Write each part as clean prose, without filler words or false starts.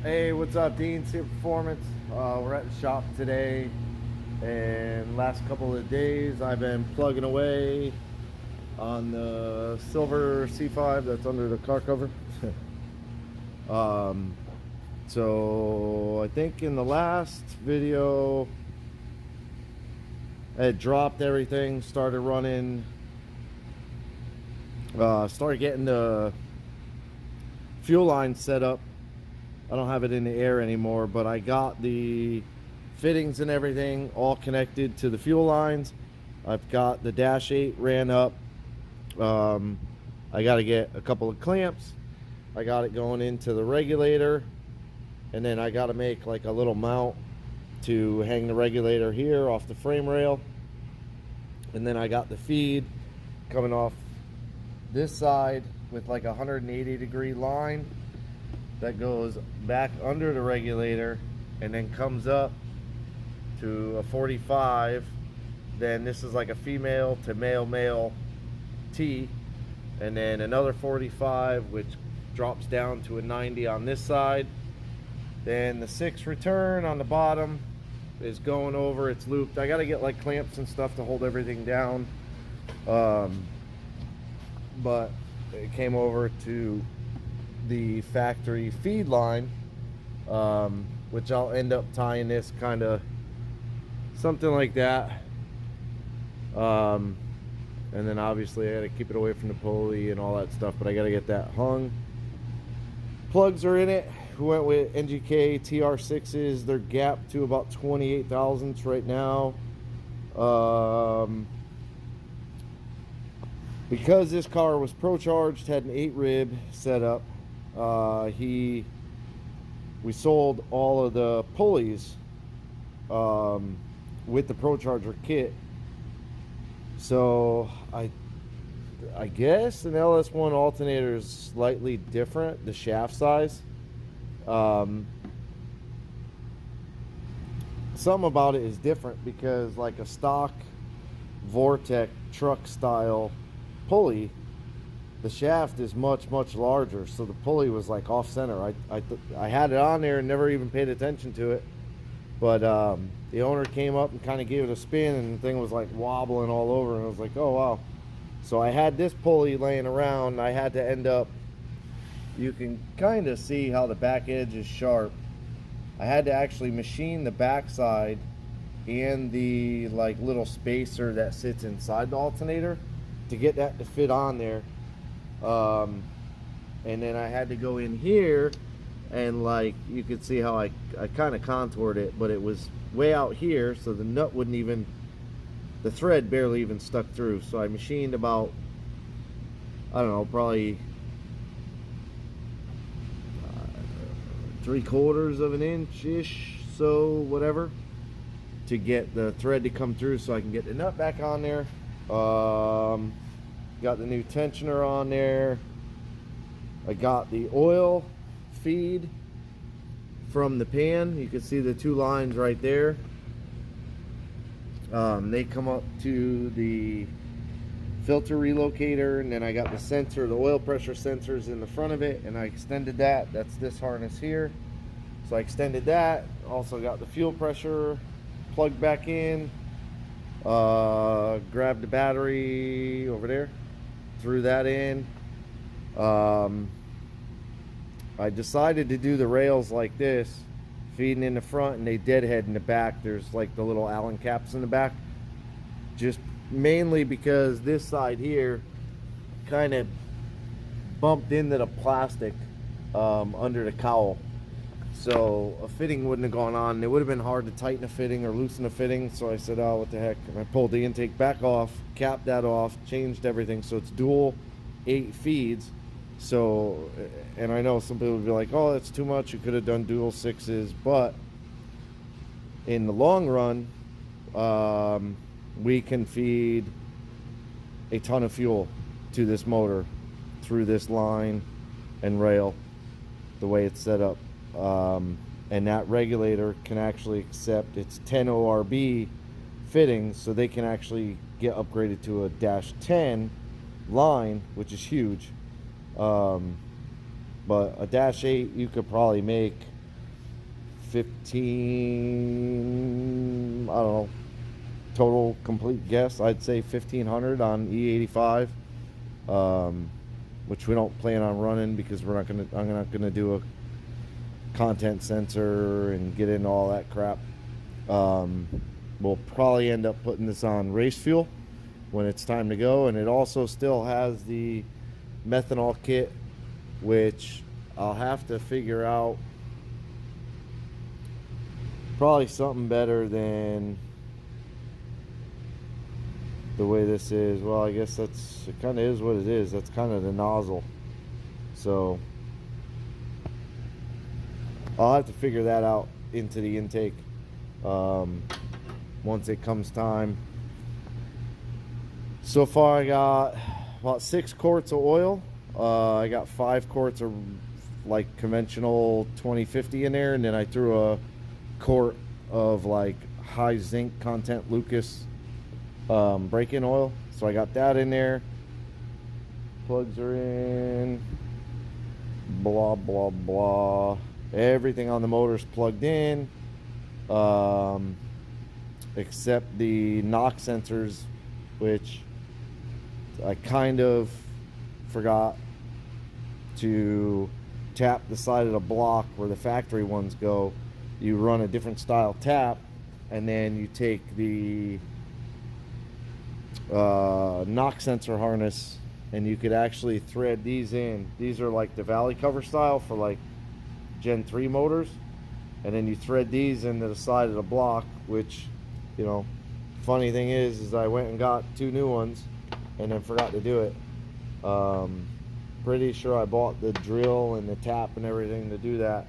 Hey, what's up? Dean's here, Performance. We're at the shop today, and last couple of days I've been plugging away on the silver C5 that's under the car cover. um, so I think in the last video I had dropped everything, started running, started getting the fuel line set up. I don't have it in the air anymore, but I got the fittings and everything all connected to the fuel lines. I've got the dash 8 ran up. I got to get a couple of clamps. I got it going into the regulator, and then I got to make like a little mount to hang the regulator here off the frame rail. And then I got the feed coming off this side with like a 180-degree line that goes back under the regulator and then comes up to a 45. Then this is like a female to male T, and then another 45 which drops down to a 90 on this side. Then the 6 return on the bottom is going over, it's looped. I got to get like clamps and stuff to hold everything down, but it came over to the factory feed line, which I'll end up tying this kind of something like that, and then obviously I got to keep it away from the pulley and all that stuff, but I got to get that hung. Plugs are in it. We went with NGK TR6s. They're gapped to about 28 thousandths right now. Because this car was pro charged, had an 8 rib setup, we sold all of the pulleys with the Pro Charger kit. So I guess an LS1 alternator is slightly different, the shaft size. Something about it is different because like a stock Vortec truck style pulley, the shaft is much larger, so the pulley was like off center. I had it on there and never even paid attention to it, but the owner came up and kind of gave it a spin, and the thing was like wobbling all over, and I was like, oh wow. So I had this pulley laying around. I had to end up, you can kind of see how the back edge is sharp. I had to actually machine the backside and the like little spacer that sits inside the alternator to get that to fit on there. And then I had to go in here and like you could see how I kind of contoured it, but it was way out here, so the nut wouldn't even, the thread barely even stuck through. So I machined about, I don't know, probably 3/4 of an inch ish, so whatever, to get the thread to come through so I can get the nut back on there. Got the new tensioner on there. I got the oil feed from the pan. You can see the 2 lines right there. They come up to the filter relocator, and then I got the sensor, the oil pressure sensors in the front of it, and I extended that. That's this harness here. So I extended that. Also got the fuel pressure plugged back in. Grabbed the battery over there, threw that in. I decided to do the rails like this, feeding in the front and they deadhead in the back. There's like the little Allen caps in the back, just mainly because this side here kind of bumped into the plastic under the cowl, so a fitting wouldn't have gone on. It would have been hard to tighten a fitting or loosen a fitting, so I said, oh, what the heck, and I pulled the intake back off, capped that off, changed everything, so it's dual 8 feeds. So, and I know some people would be like, oh, that's too much, you could have done dual 6s, but in the long run, we can feed a ton of fuel to this motor through this line and rail the way it's set up, and that regulator can actually accept its 10 ORB fittings, so they can actually get upgraded to a -10 line, which is huge. But a -8 you could probably make 15, I don't know, total complete guess, I'd say 1500 on E85, which we don't plan on running because I'm not gonna do a content sensor and get into all that crap. We'll probably end up putting this on race fuel when it's time to go, and it also still has the methanol kit, which I'll have to figure out. Probably something better than the way this is. Well, I guess it kind of is what it is. That's kind of the nozzle, so I'll have to figure that out into the intake once it comes time. So far I got about 6 quarts of oil. I got 5 quarts of like conventional 2050 in there, and then I threw a quart of like high zinc content Lucas break-in oil. So I got that in there. Plugs are in. Blah blah blah. Everything on the motor's plugged in, except the knock sensors, which I kind of forgot to tap the side of the block where the factory ones go. You run a different style tap, and then you take the knock sensor harness, and you could actually thread these in. These are like the valley cover style for like Gen 3 motors, and then you thread these into the side of the block, which, you know, funny thing is I went and got 2 new ones and then forgot to do it. Pretty sure I bought the drill and the tap and everything to do that.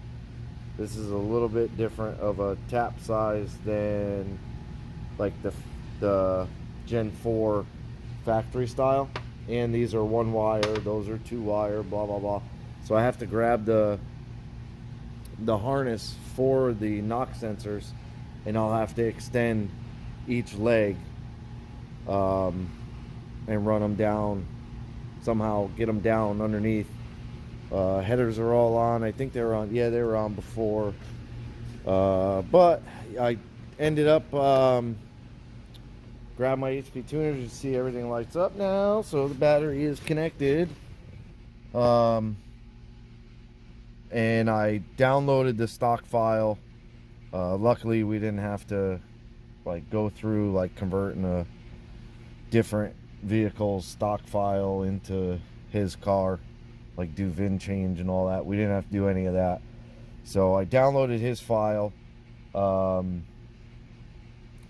This is a little bit different of a tap size than like the Gen 4 factory style, and these are 1 wire, those are 2 wire, blah blah blah. So I have to grab the harness for the knock sensors, and I'll have to extend each leg and run them down somehow, get them down underneath. Headers are all on. I think they were on. Yeah, they were on before, but I ended up grab my HP tuners. You see everything lights up now, so the battery is connected. And I downloaded the stock file. Luckily we didn't have to like go through like converting a different vehicle's stock file into his car, like do VIN change and all that. We didn't have to do any of that. So I downloaded his file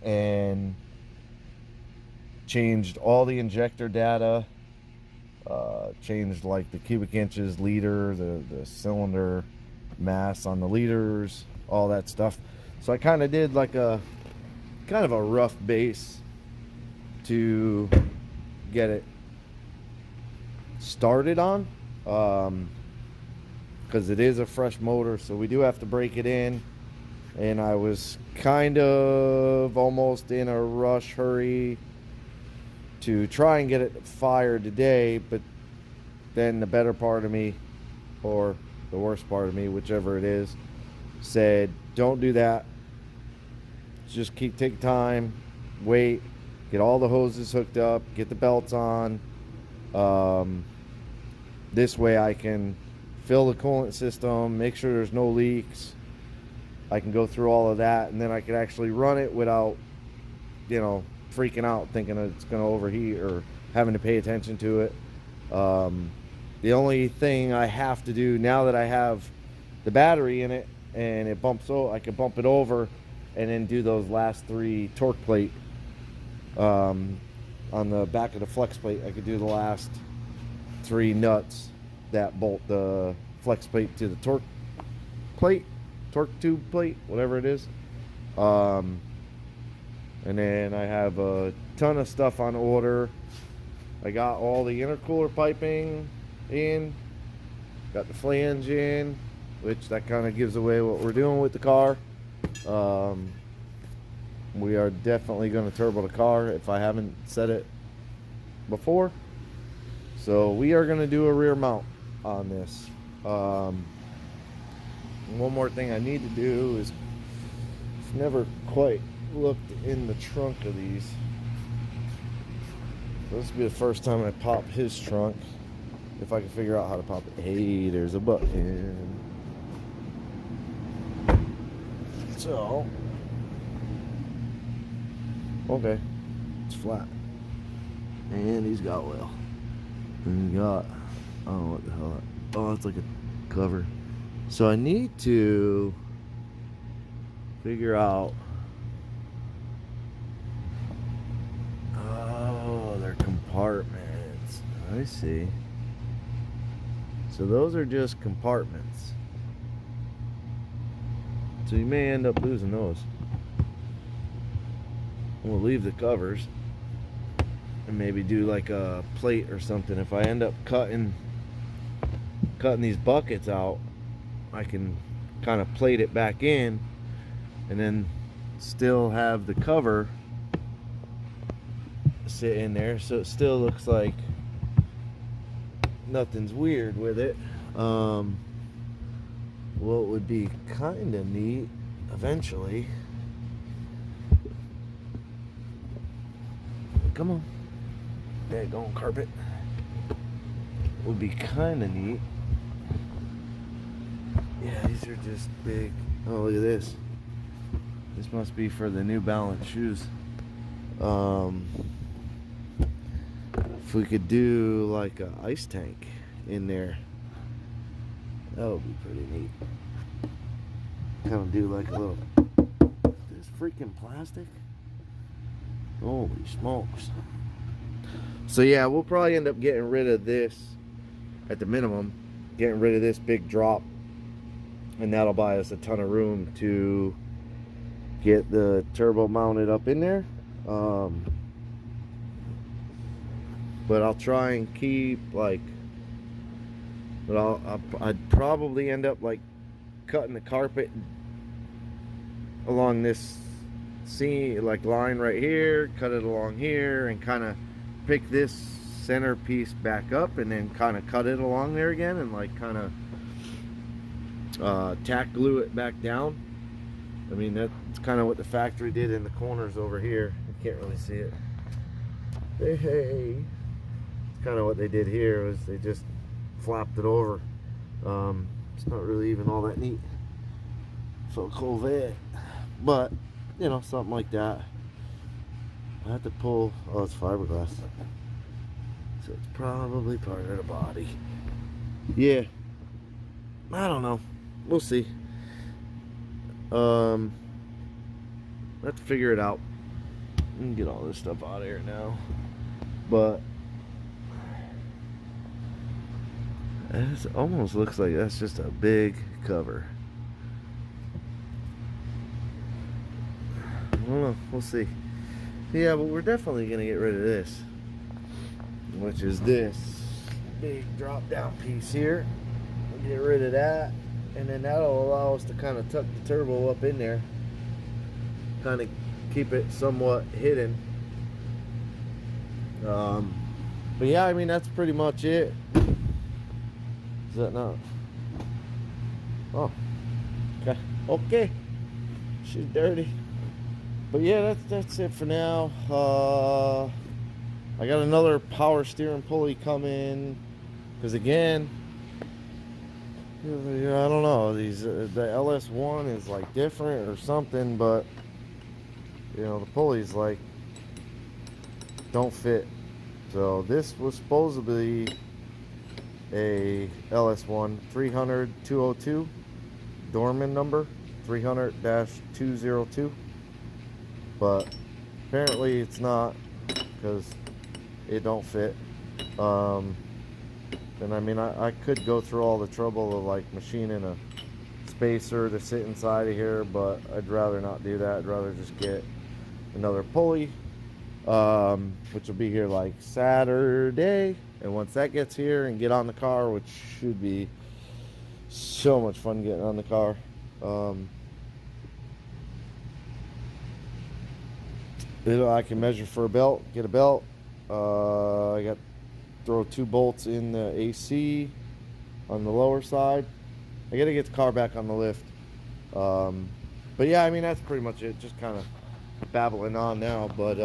and changed all the injector data, changed like the cubic inches, liter, the cylinder mass on the liters, all that stuff. So I kind of did like a kind of a rough base to get it started on, because it is a fresh motor, so we do have to break it in. And I was kind of almost in a rush hurry to try and get it fired today, but then the better part of me, or the worst part of me, whichever it is, said don't do that. Just take time, wait, get all the hoses hooked up, get the belts on. This way I can fill the coolant system, make sure there's no leaks. I can go through all of that, and then I can actually run it without, you know, freaking out thinking that it's going to overheat or having to pay attention to it. The only thing I have to do now that I have the battery in it and it bumps over, I can bump it over and then do those last 3 torque plate on the back of the flex plate. I could do the last 3 nuts that bolt the flex plate to the torque tube plate, whatever it is. And then I have a ton of stuff on order. I got all the intercooler piping in, got the flange in, which that kind of gives away what we're doing with the car. We are definitely going to turbo the car if I haven't said it before. So we are going to do a rear mount on this. One more thing I need to do is never quite looked in the trunk of these. This will be the first time I pop his trunk. If I can figure out how to pop it. Hey, there's a button. So, okay, it's flat. And he's got oil. And he got, I don't know what the hell that, oh, it's like a cover. So I need to figure out, oh, they're compartments. I see. So those are just compartments. So you may end up losing those. We'll leave the covers and maybe do like a plate or something. If I end up cutting these buckets out, I can kind of plate it back in and then still have the cover sit in there, so it still looks like nothing's weird with it. What would be kind of neat eventually, come on, daggone carpet, would be kind of neat. Yeah, these are just big. Oh, look at this. This must be for the New Balance shoes. If we could do like an ice tank in there, that would be pretty neat. Kind of do like a little, this freaking plastic. Holy smokes. So yeah, we'll probably end up getting rid of this at the minimum, getting rid of this big drop, and that'll buy us a ton of room to get the turbo mounted up in there. But I'll try and keep like, but I'd probably end up like cutting the carpet along this like line right here, cut it along here, and kind of pick this center piece back up and then kind of cut it along there again and like kind of tack glue it back down. I mean, that's kind of what the factory did in the corners over here. You can't really see it. Hey. It's kind of what they did here, was they just flapped it over. It's not really even all that neat for a Corvette, but you know, something like that. I have to pull, oh, it's fiberglass, so it's probably part of the body. Yeah, I don't know, we'll see. Let's figure it out. We can get all this stuff out of here now, but it almost looks like that's just a big cover. I don't know, we'll see. Yeah, but we're definitely gonna get rid of this, which is this big drop down piece here. We'll get rid of that, and then that'll allow us to kind of tuck the turbo up in there, kind of keep it somewhat hidden. But yeah, I mean, that's pretty much it. Is that not? Oh, okay. Okay, she's dirty. But yeah, that's it for now. I got another power steering pulley coming, because again, I don't know, these the LS1 is like different or something, but you know, the pulleys like don't fit. So this was supposedly a LS1 300-202 Dorman number 300-202, but apparently it's not, because it don't fit. And I mean, I could go through all the trouble of like machining a spacer to sit inside of here, but I'd rather not do that. I'd rather just get another pulley, which will be here like Saturday. And once that gets here, and get on the car, which should be so much fun getting on the car. I can measure for a belt, get a belt. I got throw 2 bolts in the AC on the lower side. I gotta get the car back on the lift. But But yeah, I mean, that's pretty much it. Just kind of babbling on now, but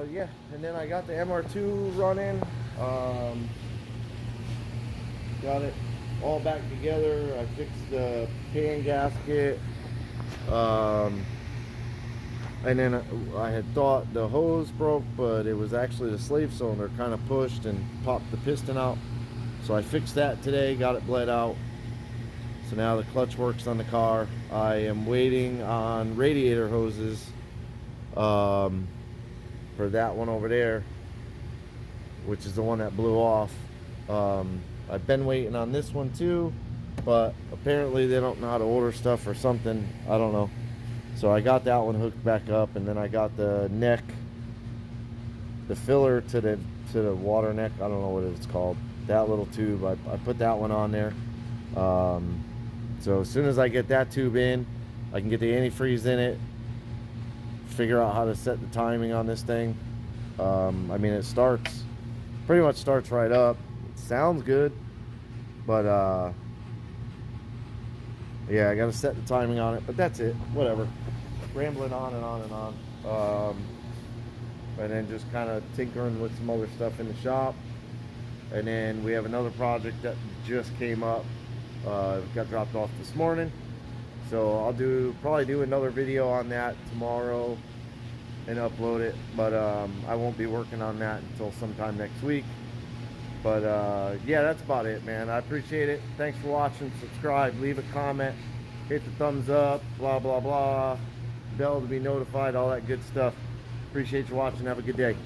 yeah. And then I got the MR2 running. Got it all back together. I fixed the pan gasket. And then I had thought the hose broke, but it was actually the slave cylinder kind of pushed and popped the piston out. So I fixed that today, got it bled out. So now the clutch works on the car. I am waiting on radiator hoses for that one over there, which is the one that blew off. I've been waiting on this one too, but apparently they don't know how to order stuff or something. I don't know. So I got that one hooked back up, and then I got the neck, the filler to the water neck. I don't know what it's called. That little tube. I put that one on there. So as soon as I get that tube in, I can get the antifreeze in it. Figure out how to set the timing on this thing. I mean, it pretty much starts right up. It sounds good, but yeah, I got to set the timing on it. But that's it. Whatever. Rambling on and on and on. And then just kind of tinkering with some other stuff in the shop. And then we have another project that just came up. Got dropped off this morning. So I'll probably do another video on that tomorrow and upload it. But I won't be working on that until sometime next week. But yeah, that's about it, man. I appreciate it. Thanks for watching. Subscribe, leave a comment, hit the thumbs up, blah, blah, blah. Bell to be notified, all that good stuff. Appreciate you watching. Have a good day.